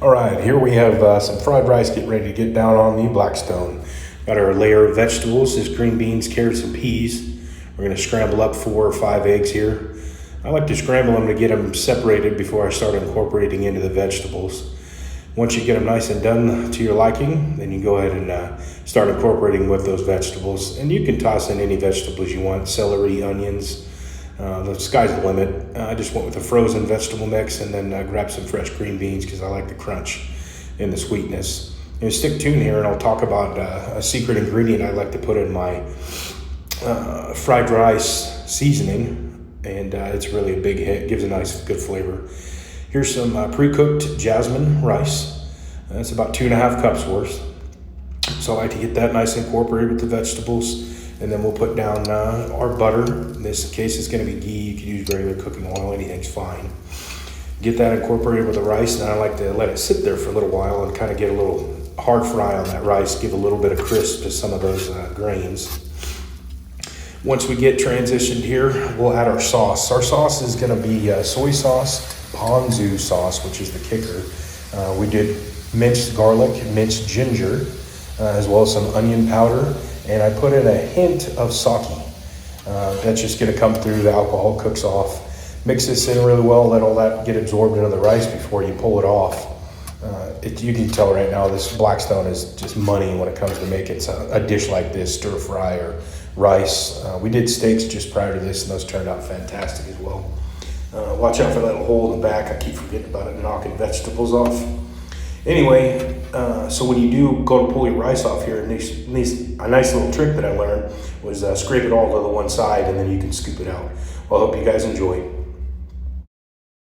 All right, here we have some fried rice getting ready to get down on the Blackstone. Got our layer of vegetables, this green beans, carrots, and peas. We're gonna scramble up 4 or 5 eggs here. I like to scramble them to get them separated before I start incorporating into the vegetables. Once you get them nice and done to your liking, then you go ahead and start incorporating with those vegetables. And you can toss in any vegetables you want, celery, onions. The sky's the limit. I just went with a frozen vegetable mix and then grabbed some fresh green beans because I like the crunch and the sweetness. And stick tuned here and I'll talk about a secret ingredient I like to put in my fried rice seasoning. And it's really a big hit, gives a nice good flavor. Here's some pre-cooked jasmine rice. That's about 2.5 cups worth. So I like to get that nice incorporated with the vegetables. And then we'll put down our butter. In this case, it's gonna be ghee. You can use regular cooking oil, anything's fine. Get that incorporated with the rice, and I like to let it sit there for a little while and kind of get a little hard fry on that rice, give a little bit of crisp to some of those grains. Once we get transitioned here, we'll add our sauce. Our sauce is gonna be soy sauce, ponzu sauce, which is the kicker. We did minced garlic, minced ginger, as well as some onion powder. And I put in a hint of sake. That's just gonna come through, the alcohol cooks off. Mix this in really well, let all that get absorbed into the rice before you pull it off. You can tell right now this Blackstone is just money when it comes to making a dish like this, stir fry or rice. We did steaks just prior to this and those turned out fantastic as well. Watch out for that little hole in the back. I keep forgetting about it, knocking vegetables off. Anyway, so when you do go to pull your rice off here, a nice little trick that I learned was scrape it all to the one side and then you can scoop it out. Well, I hope you guys enjoy.